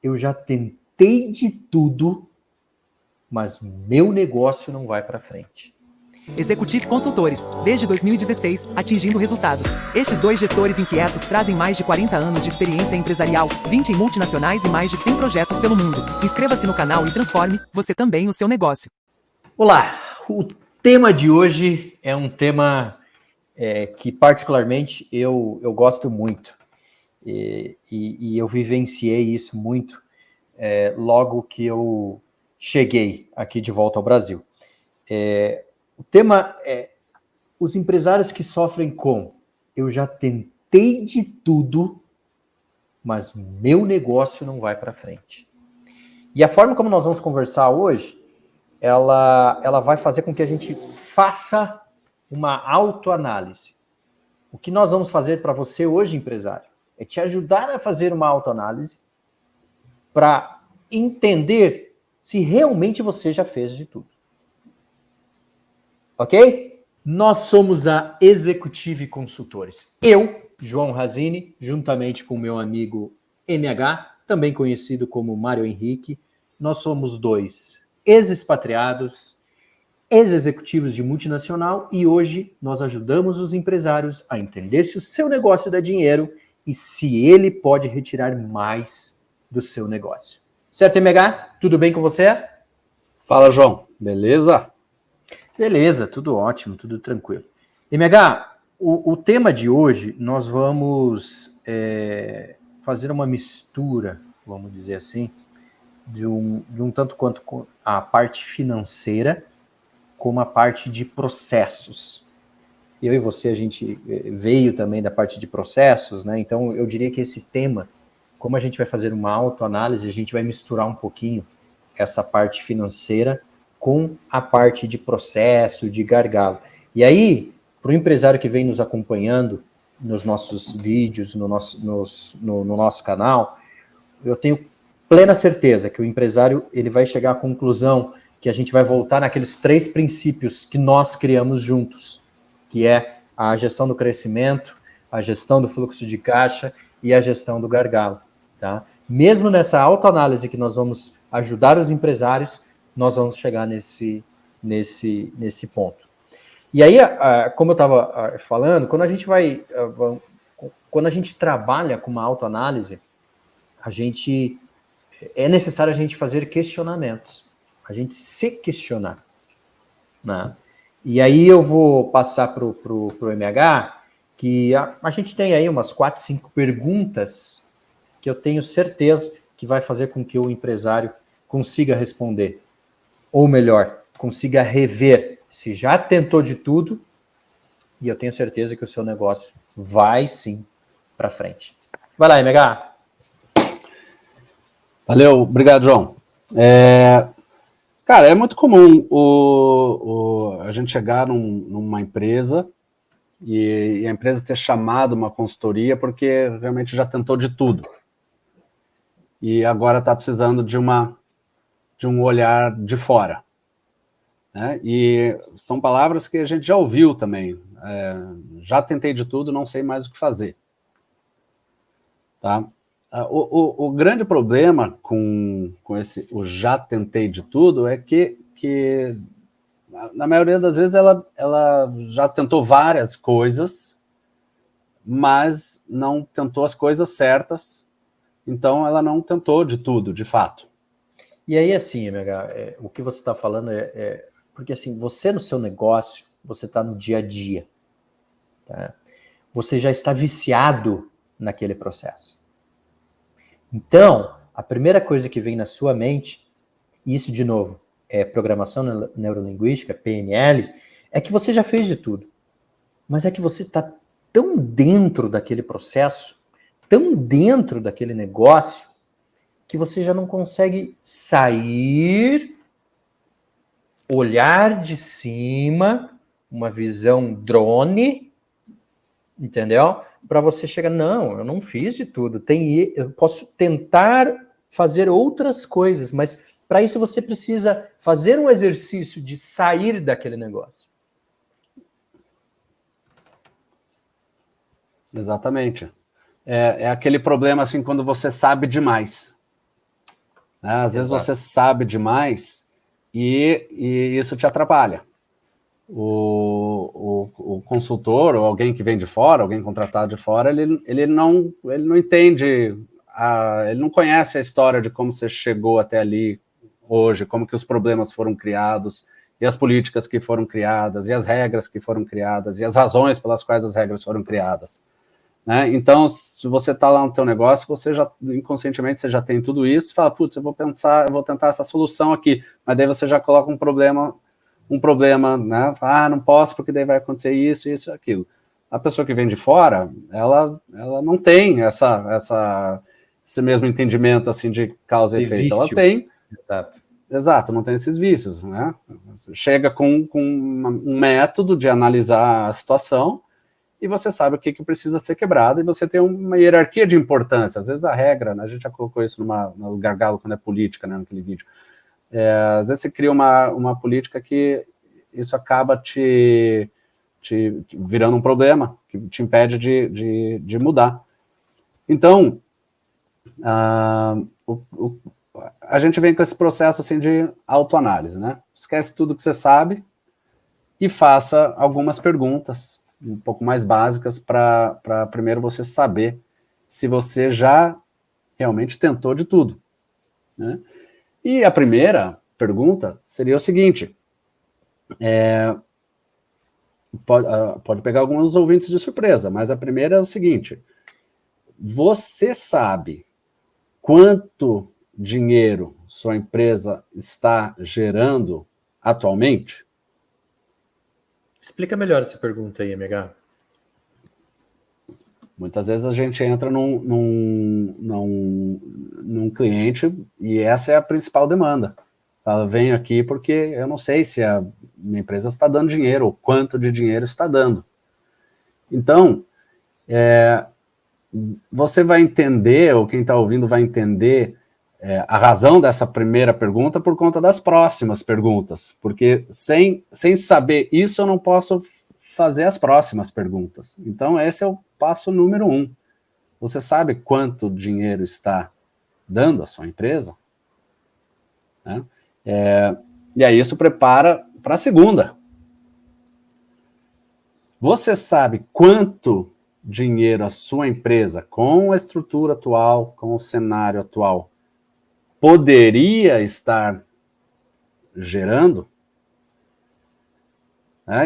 eu já tentei de tudo, mas meu negócio não vai para frente. Executive Consultores, desde 2016, atingindo resultados. Estes 2 gestores inquietos trazem mais de 40 anos de experiência empresarial, 20 em multinacionais e mais de 100 projetos pelo mundo. Inscreva-se no canal e transforme, você também, o seu negócio. Olá, o tema de hoje é um tema que particularmente eu gosto muito e eu vivenciei isso muito logo que eu cheguei aqui de volta ao Brasil. O tema é os empresários que sofrem com eu já tentei de tudo, mas meu negócio não vai para frente. E a forma como nós vamos conversar hoje, ela vai fazer com que a gente faça uma autoanálise. O que nós vamos fazer para você hoje, empresário, é te ajudar a fazer uma autoanálise para entender se realmente você já fez de tudo. Ok? Nós somos a Executive Consultores. Eu, João Razini, juntamente com o meu amigo MH, também conhecido como Mário Henrique, nós somos 2 ex-expatriados, ex-executivos de multinacional e hoje nós ajudamos os empresários a entender se o seu negócio dá dinheiro e se ele pode retirar mais do seu negócio. Certo, MH? Tudo bem com você? Fala, João. Beleza? Beleza, tudo ótimo, tudo tranquilo. MH, o tema de hoje nós vamos fazer uma mistura, vamos dizer assim, de um tanto quanto a parte financeira como a parte de processos. Eu e você, a gente veio também da parte de processos, né? Então eu diria que esse tema, como a gente vai fazer uma autoanálise, a gente vai misturar um pouquinho essa parte financeira com a parte de processo, de gargalo. E aí, para o empresário que vem nos acompanhando nos nossos vídeos, no nosso canal, eu tenho plena certeza que o empresário ele vai chegar à conclusão que a gente vai voltar naqueles 3 princípios que nós criamos juntos, que é a gestão do crescimento, a gestão do fluxo de caixa e a gestão do gargalo. Tá? Mesmo nessa autoanálise que nós vamos ajudar os empresários, nós vamos chegar nesse ponto. E aí, como eu estava falando, quando a gente trabalha com uma autoanálise, é necessário a gente fazer questionamentos, a gente se questionar. Né? E aí eu vou passar para o MH, que a gente tem aí umas 4, 5 perguntas que eu tenho certeza que vai fazer com que o empresário consiga responder. Ou melhor, consiga rever se já tentou de tudo, e eu tenho certeza que o seu negócio vai sim para frente. Vai lá, MH. Valeu, obrigado, João. Cara, é muito comum a gente chegar numa empresa e a empresa ter chamado uma consultoria porque realmente já tentou de tudo. E agora está precisando de um olhar de fora. Né? E são palavras que a gente já ouviu também. Já tentei de tudo, não sei mais o que fazer. Tá? O grande problema com o já tentei de tudo é que na maioria das vezes ela já tentou várias coisas, mas não tentou as coisas certas, então ela não tentou de tudo, de fato. E aí, assim, MH, o que você está falando porque assim, você no seu negócio, você está no dia a dia. Tá? Você já está viciado naquele processo. Então, a primeira coisa que vem na sua mente, e isso de novo é programação neurolinguística, PNL, é que você já fez de tudo. Mas é que você está tão dentro daquele processo, tão dentro daquele negócio, que você já não consegue sair, olhar de cima, uma visão drone, entendeu? Para você chegar, não, eu não fiz de tudo, eu posso tentar fazer outras coisas, mas para isso você precisa fazer um exercício de sair daquele negócio. Exatamente. É aquele problema assim quando você sabe demais. Né? Às vezes Exato. você sabe demais e isso te atrapalha. O consultor ou alguém que vem de fora, alguém contratado de fora, ele não entende, ele não conhece a história de como você chegou até ali hoje, como que os problemas foram criados, e as políticas que foram criadas, e as regras que foram criadas, e as razões pelas quais as regras foram criadas. Né? Então, se você está lá no teu negócio, você já, inconscientemente, você já tem tudo isso, fala, putz, eu vou tentar essa solução aqui, mas daí você já coloca um problema, né? Não posso porque daí vai acontecer isso, isso e aquilo. A pessoa que vem de fora, ela não tem esse mesmo entendimento assim de causa e efeito. Ela tem. Exato, não tem esses vícios, né? Você chega com um método de analisar a situação e você sabe o que precisa ser quebrado e você tem uma hierarquia de importância. Às vezes a regra, né? A gente já colocou isso no gargalo quando é política, né? Naquele vídeo. Às vezes você cria uma política que isso acaba te virando um problema, que te impede de mudar. Então, a gente vem com esse processo assim, de autoanálise, né? Esquece tudo que você sabe e faça algumas perguntas um pouco mais básicas para primeiro você saber se você já realmente tentou de tudo, né? E a primeira pergunta seria o seguinte, pode pegar alguns ouvintes de surpresa, mas a primeira é o seguinte, você sabe quanto dinheiro sua empresa está gerando atualmente? Explica melhor essa pergunta aí, MH. Muitas vezes a gente entra num cliente e essa é a principal demanda. Ela vem aqui porque eu não sei se a minha empresa está dando dinheiro ou quanto de dinheiro está dando. Então, você vai entender, ou quem está ouvindo vai entender a razão dessa primeira pergunta por conta das próximas perguntas, porque sem saber isso eu não posso fazer as próximas perguntas. Então esse é o passo número 1. Você sabe quanto dinheiro está dando a sua empresa? Né? E aí isso prepara para a segunda. Você sabe quanto dinheiro a sua empresa, com a estrutura atual, com o cenário atual, poderia estar gerando?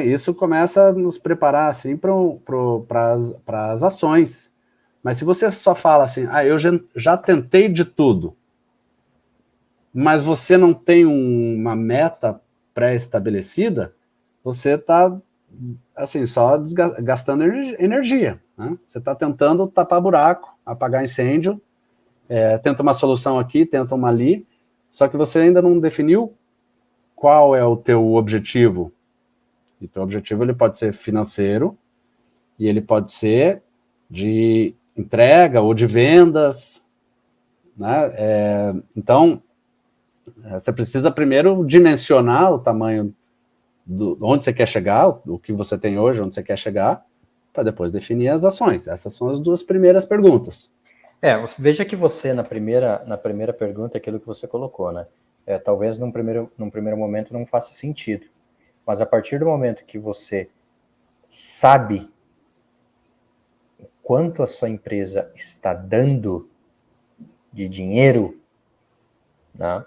Isso começa a nos preparar assim, para as ações. Mas se você só fala assim, eu já tentei de tudo, mas você não tem uma meta pré-estabelecida, você está assim, só gastando energia. Né? Você está tentando tapar buraco, apagar incêndio, tenta uma solução aqui, tenta uma ali, só que você ainda não definiu qual é o teu objetivo. E teu objetivo ele pode ser financeiro, e ele pode ser de entrega ou de vendas. Né? Então, você precisa primeiro dimensionar o tamanho onde você quer chegar, o que você tem hoje, onde você quer chegar, para depois definir as ações. Essas são as duas primeiras perguntas. Veja que você, na primeira pergunta, aquilo que você colocou, né? Talvez num primeiro momento não faça sentido, mas a partir do momento que você sabe quanto a sua empresa está dando de dinheiro, né?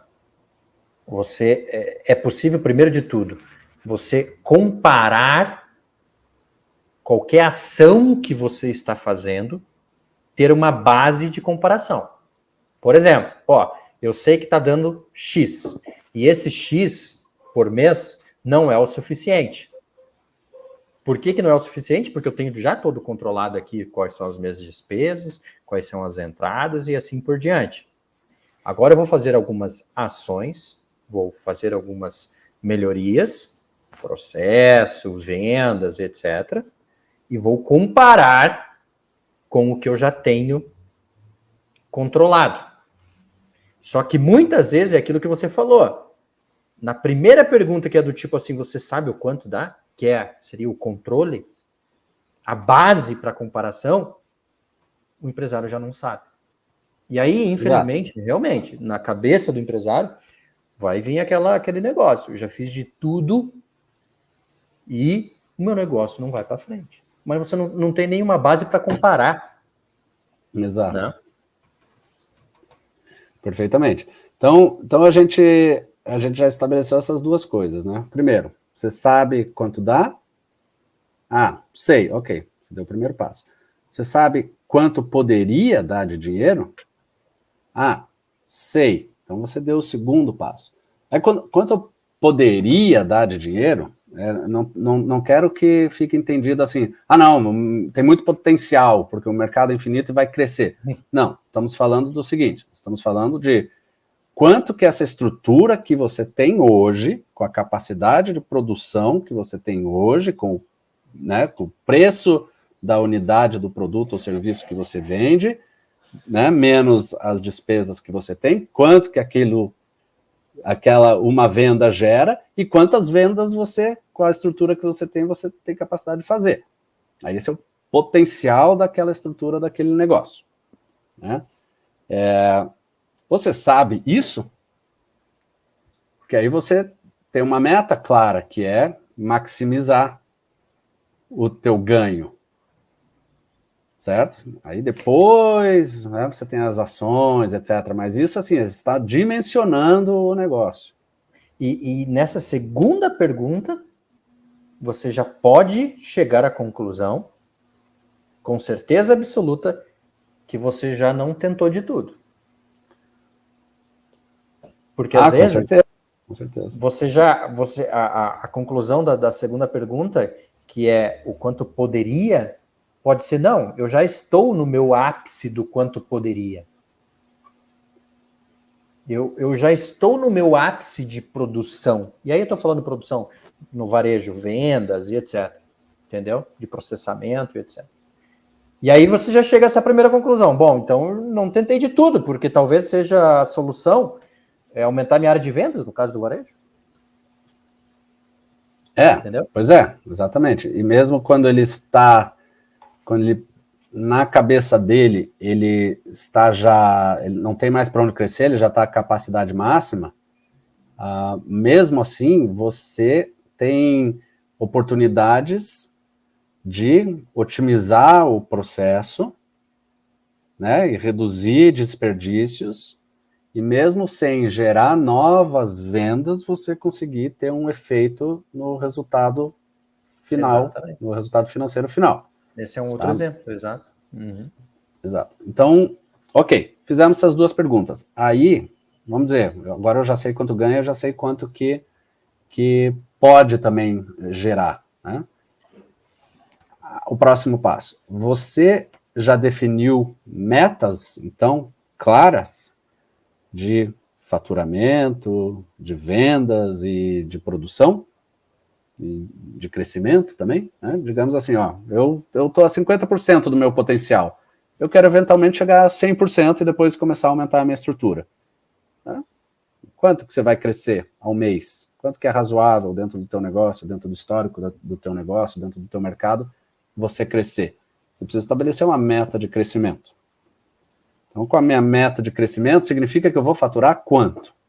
É possível, primeiro de tudo, você comparar qualquer ação que você está fazendo, ter uma base de comparação. Por exemplo, eu sei que está dando X, e esse X por mês não é o suficiente. Por que não é o suficiente? Porque eu tenho já todo controlado aqui quais são as minhas despesas, quais são as entradas e assim por diante. Agora eu vou fazer algumas ações, vou fazer algumas melhorias, processo, vendas, etc. E vou comparar com o que eu já tenho controlado. Só que muitas vezes é aquilo que você falou. Na primeira pergunta, que é do tipo assim, você sabe o quanto dá? Que seria o controle, a base para comparação, o empresário já não sabe. E aí, infelizmente, realmente, na cabeça do empresário, vai vir aquele negócio. Eu já fiz de tudo e o meu negócio não vai para frente. Mas você não tem nenhuma base para comparar. Exato. Né? Perfeitamente. Então a gente já estabeleceu essas duas coisas, né? Primeiro, você sabe quanto dá? Ah, sei, ok. Você deu o primeiro passo. Você sabe quanto poderia dar de dinheiro? Ah, sei. Então você deu o segundo passo. Aí quanto eu poderia dar de dinheiro, não quero que fique entendido assim, não, tem muito potencial, porque o mercado é infinito e vai crescer. Não, estamos falando do seguinte, estamos falando de quanto que essa estrutura que você tem hoje, com a capacidade de produção que você tem hoje, com o preço da unidade do produto ou serviço que você vende, né, menos as despesas que você tem, quanto que uma venda gera e quantas vendas você, com a estrutura que você tem capacidade de fazer. Aí esse é o potencial daquela estrutura, daquele negócio. Né? Você sabe isso? Porque aí você tem uma meta clara, que é maximizar o teu ganho. Certo? Aí depois, né, você tem as ações, etc. Mas isso, assim, está dimensionando o negócio. E nessa segunda pergunta, você já pode chegar à conclusão, com certeza absoluta, que você já não tentou de tudo. Porque às vezes, com certeza. A conclusão da segunda pergunta, que é o quanto poderia, pode ser, não, eu já estou no meu ápice do quanto poderia. Eu já estou no meu ápice de produção. E aí eu estou falando de produção no varejo, vendas e etc. Entendeu? De processamento e etc. E aí você já chega a essa primeira conclusão. Bom, então eu não tentei de tudo, porque talvez seja a solução aumentar minha área de vendas, no caso do varejo. Entendeu? Pois é, exatamente. E mesmo quando ele na cabeça dele, ele não tem mais para onde crescer, ele já está à capacidade máxima, mesmo assim, você tem oportunidades de otimizar o processo, né, e reduzir desperdícios, e mesmo sem gerar novas vendas, você conseguir ter um efeito no resultado final, exatamente, no resultado financeiro final. Esse é um outro exemplo, exato. Uhum. Exato. Então, ok, fizemos essas duas perguntas. Aí, vamos dizer, agora eu já sei quanto ganha, eu já sei quanto que pode também gerar. Né? O próximo passo. Você já definiu metas, então, claras de faturamento, de vendas e de produção? De crescimento também, né? Digamos assim, eu estou a 50% do meu potencial, eu quero eventualmente chegar a 100% e depois começar a aumentar a minha estrutura. Né? Quanto que você vai crescer ao mês? Quanto que é razoável dentro do teu negócio, dentro do histórico do teu negócio, dentro do teu mercado, você crescer? Você precisa estabelecer uma meta de crescimento. Então, com a minha meta de crescimento, significa que eu vou faturar quanto?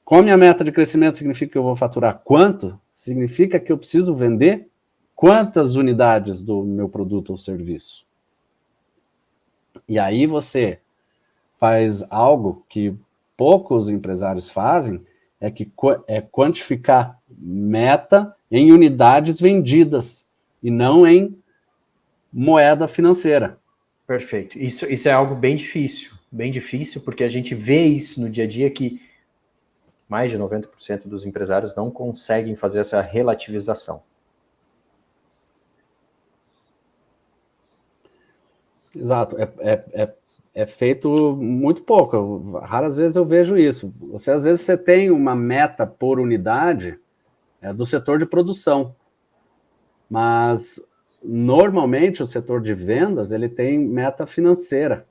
Com a minha meta de crescimento significa que eu vou faturar quanto? Significa que eu preciso vender quantas unidades do meu produto ou serviço? E aí você faz algo que poucos empresários fazem, é quantificar meta em unidades vendidas e não em moeda financeira. Perfeito. Isso é algo bem difícil, porque a gente vê isso no dia a dia que mais de 90% dos empresários não conseguem fazer essa relativização. Exato. É feito muito pouco. Raras vezes eu vejo isso. Às vezes você tem uma meta por unidade do setor de produção, mas normalmente o setor de vendas ele tem meta financeira.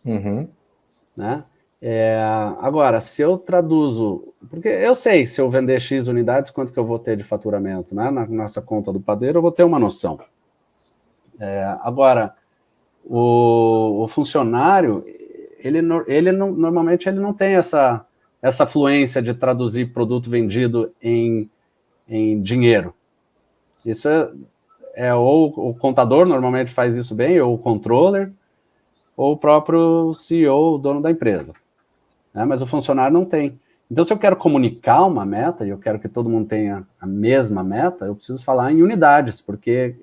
Uhum. Né? Agora, se eu traduzo, porque eu sei, se eu vender X unidades, quanto que eu vou ter de faturamento, né? Na nossa conta do padeiro, eu vou ter uma noção. Agora, O funcionário, normalmente ele não tem essa fluência de traduzir produto vendido em dinheiro. Isso ou o contador normalmente faz isso bem, ou o controller, ou o próprio CEO, o dono da empresa. Né? Mas o funcionário não tem. Então, se eu quero comunicar uma meta, e eu quero que todo mundo tenha a mesma meta, eu preciso falar em unidades, porque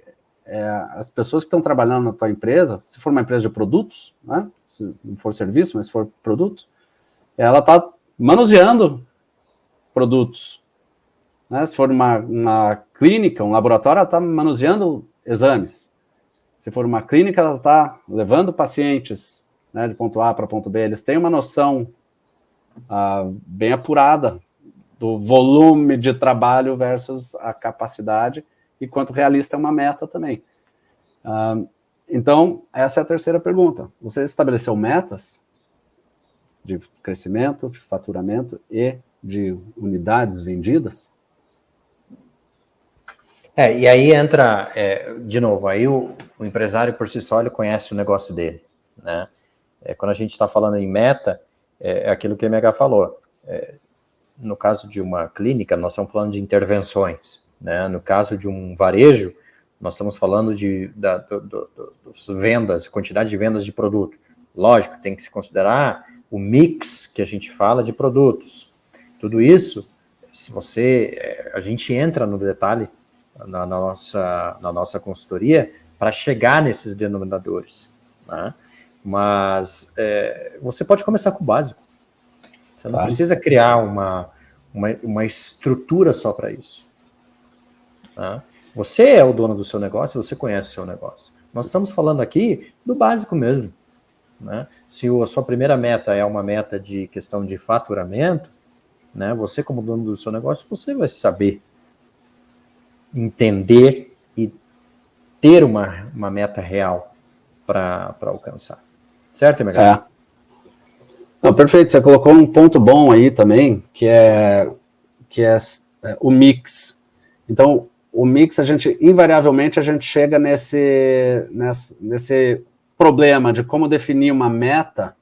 as pessoas que estão trabalhando na tua empresa, se for uma empresa de produtos, né? Se não for serviço, mas se for produto, ela está manuseando produtos. Né? Se for uma clínica, um laboratório, ela está manuseando exames. Se for uma clínica, ela está levando pacientes, né, de ponto A para ponto B. Eles têm uma noção bem apurada do volume de trabalho versus a capacidade e quanto realista é uma meta também. Então, essa é a terceira pergunta. Você estabeleceu metas de crescimento, de faturamento e de unidades vendidas? E aí entra, de novo, aí o empresário por si só, ele conhece o negócio dele, né? Quando a gente está falando em meta, é aquilo que a MH falou. No caso de uma clínica, nós estamos falando de intervenções, né? No caso de um varejo, nós estamos falando das vendas, quantidade de vendas de produto. Lógico, tem que se considerar o mix que a gente fala de produtos. Tudo isso, se a gente entra no detalhe na nossa consultoria para chegar nesses denominadores, né? Mas você pode começar com o básico. Você não precisa criar uma estrutura só para isso. Tá? Você é o dono do seu negócio, você conhece o seu negócio. Nós estamos falando aqui do básico mesmo. Né? Se a sua primeira meta é uma meta de questão de faturamento, né, você como dono do seu negócio, você vai saber entender e ter uma meta real para alcançar. Certo, MH? Não, perfeito, você colocou um ponto bom aí também, que é o mix. Então, o mix, invariavelmente, a gente chega nesse problema de como definir uma meta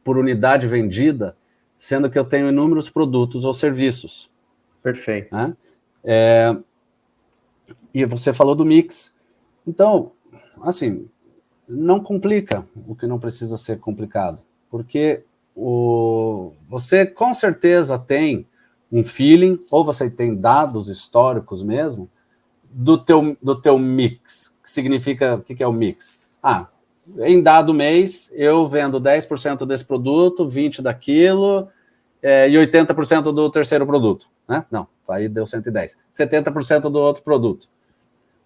por unidade vendida, sendo que eu tenho inúmeros produtos ou serviços. Perfeito. Né? E você falou do mix. Então, assim, não complica o que não precisa ser complicado, porque você com certeza tem um feeling, ou você tem dados históricos mesmo, do teu mix. Que significa, o que é o mix? Em dado mês, eu vendo 10% desse produto, 20% daquilo, e 80% do terceiro produto. Né? Não, aí deu 110. 70% do outro produto.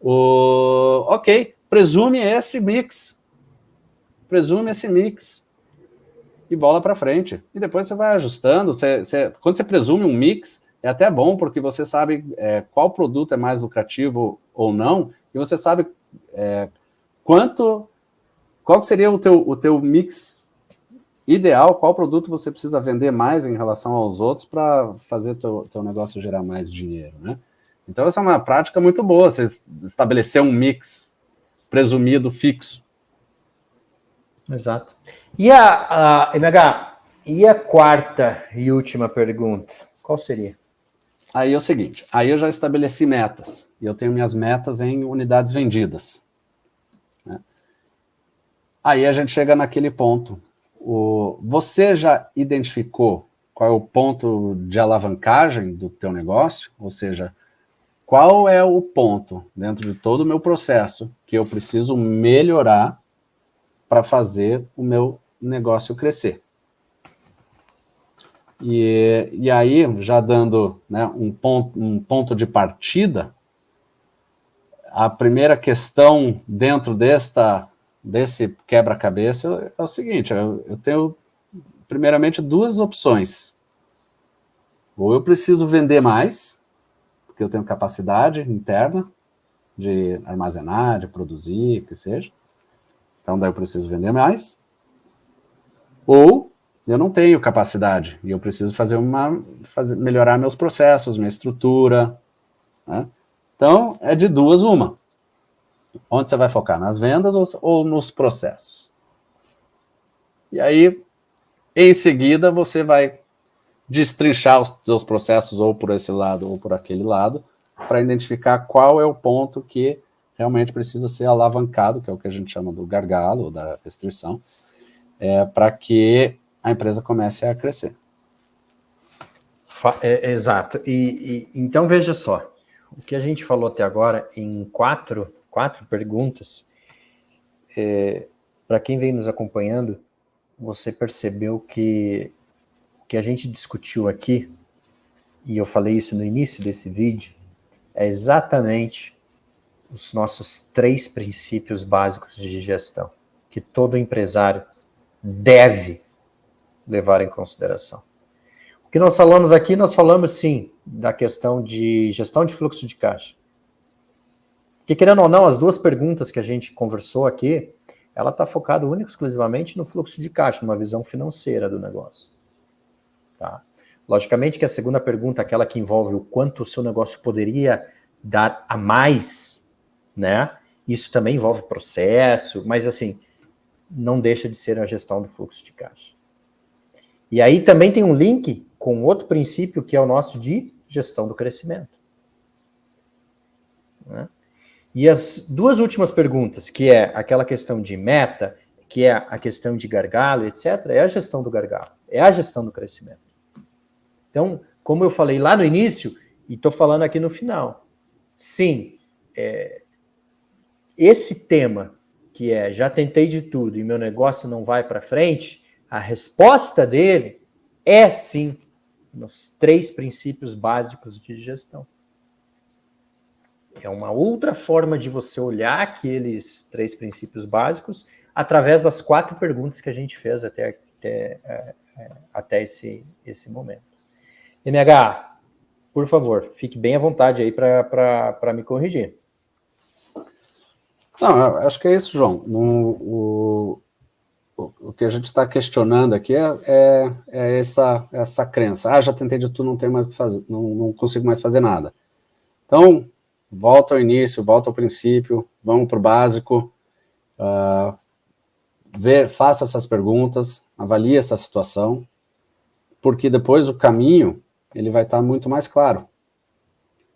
Ok, presume esse mix. E bola para frente. E depois você vai ajustando. Quando você presume um mix, é até bom, porque você sabe qual produto é mais lucrativo ou não, e você sabe qual seria o teu mix ideal, qual produto você precisa vender mais em relação aos outros para fazer o teu negócio gerar mais dinheiro, né? Então, essa é uma prática muito boa, você estabelecer um mix presumido fixo. Exato. E MH, e a quarta e última pergunta? Qual seria? Aí é o seguinte, aí eu já estabeleci metas, e eu tenho minhas metas em unidades vendidas. Né? Aí a gente chega naquele ponto. Você já identificou qual é o ponto de alavancagem do teu negócio? Ou seja, qual é o ponto dentro de todo o meu processo que eu preciso melhorar para fazer o meu negócio crescer? E aí, já dando, né, um ponto de partida, a primeira questão dentro desse quebra-cabeça é o seguinte, eu tenho primeiramente duas opções. Ou eu preciso vender mais, porque eu tenho capacidade interna de armazenar, de produzir, o que seja. Então, daí eu preciso vender mais. Ou eu não tenho capacidade e eu preciso melhorar meus processos, minha estrutura. Né? Então, é de duas uma. Onde você vai focar? Nas vendas ou nos processos? E aí, em seguida, você vai destrinchar os seus processos ou por esse lado ou por aquele lado, para identificar qual é o ponto que realmente precisa ser alavancado, que é o que a gente chama do gargalo, da restrição, para que a empresa comece a crescer. Exato. Então, veja só, o que a gente falou até agora em quatro perguntas, para quem vem nos acompanhando, você percebeu que o que a gente discutiu aqui, e eu falei isso no início desse vídeo, é exatamente os nossos 3 princípios básicos de gestão, que todo empresário deve levar em consideração. O que nós falamos aqui, nós falamos sim da questão de gestão de fluxo de caixa. Porque, querendo ou não, as 2 perguntas que a gente conversou aqui, ela está focada única e exclusivamente no fluxo de caixa, numa visão financeira do negócio. Tá? Logicamente que a segunda pergunta, aquela que envolve o quanto o seu negócio poderia dar a mais, né? Isso também envolve processo, mas assim, não deixa de ser a gestão do fluxo de caixa. E aí também tem um link com outro princípio que é o nosso de gestão do crescimento. Né? E as 2 últimas perguntas, que é aquela questão de meta, que é a questão de gargalo, etc., é a gestão do gargalo, é a gestão do crescimento. Então, como eu falei lá no início, e estou falando aqui no final, sim, esse tema, que é já tentei de tudo e meu negócio não vai para frente, a resposta dele é sim, nos 3 princípios básicos de gestão. É uma outra forma de você olhar aqueles 3 princípios básicos através das 4 perguntas que a gente fez até esse momento. MH, por favor, fique bem à vontade aí para me corrigir. Não, acho que é isso, João. O que a gente está questionando aqui é essa crença. Já tentei de tudo, não tenho mais o que fazer, não consigo mais fazer nada. Então, volta ao início, volta ao princípio, vamos para o básico, faça essas perguntas, avalie essa situação, porque depois o caminho ele vai estar muito mais claro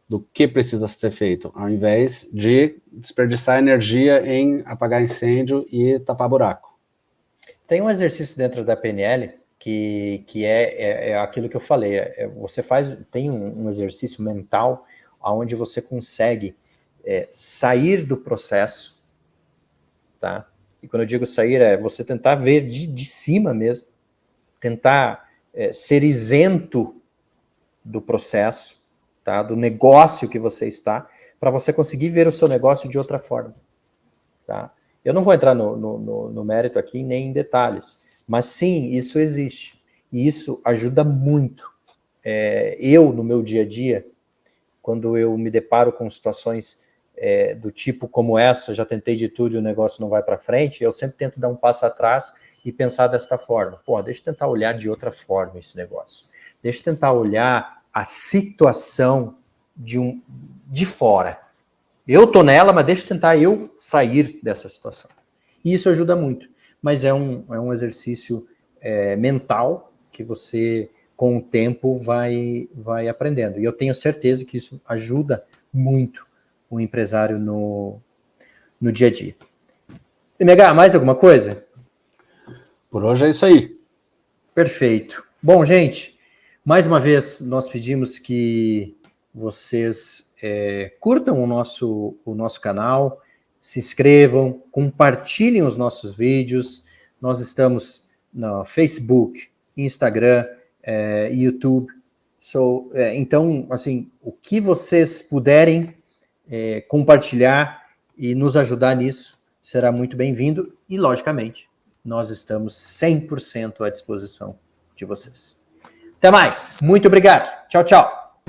do que precisa ser feito, ao invés de desperdiçar energia em apagar incêndio e tapar buraco. Tem um exercício dentro da PNL que é aquilo que eu falei. Tem um exercício mental onde você consegue sair do processo, tá? E quando eu digo sair, é você tentar ver de cima mesmo, tentar ser isento do processo, tá? Do negócio que você está, para você conseguir ver o seu negócio de outra forma, tá? Eu não vou entrar no mérito aqui, nem em detalhes, mas sim, isso existe. E isso ajuda muito. Eu, no meu dia a dia, quando eu me deparo com situações do tipo como essa, já tentei de tudo e o negócio não vai para frente, eu sempre tento dar um passo atrás e pensar desta forma. Deixa eu tentar olhar de outra forma esse negócio. Deixa eu tentar olhar a situação de fora. Eu tô nela, mas deixa eu tentar eu sair dessa situação. E isso ajuda muito. Mas é um exercício mental que você, com o tempo, vai aprendendo. E eu tenho certeza que isso ajuda muito o empresário no dia a dia. MH, mais alguma coisa? Por hoje é isso aí. Perfeito. Bom, gente, mais uma vez nós pedimos que vocês curtam o nosso canal, se inscrevam, compartilhem os nossos vídeos. Nós estamos no Facebook, Instagram, YouTube. Então, assim, o que vocês puderem compartilhar e nos ajudar nisso será muito bem-vindo. E, logicamente, nós estamos 100% à disposição de vocês. Até mais. Muito obrigado. Tchau, tchau.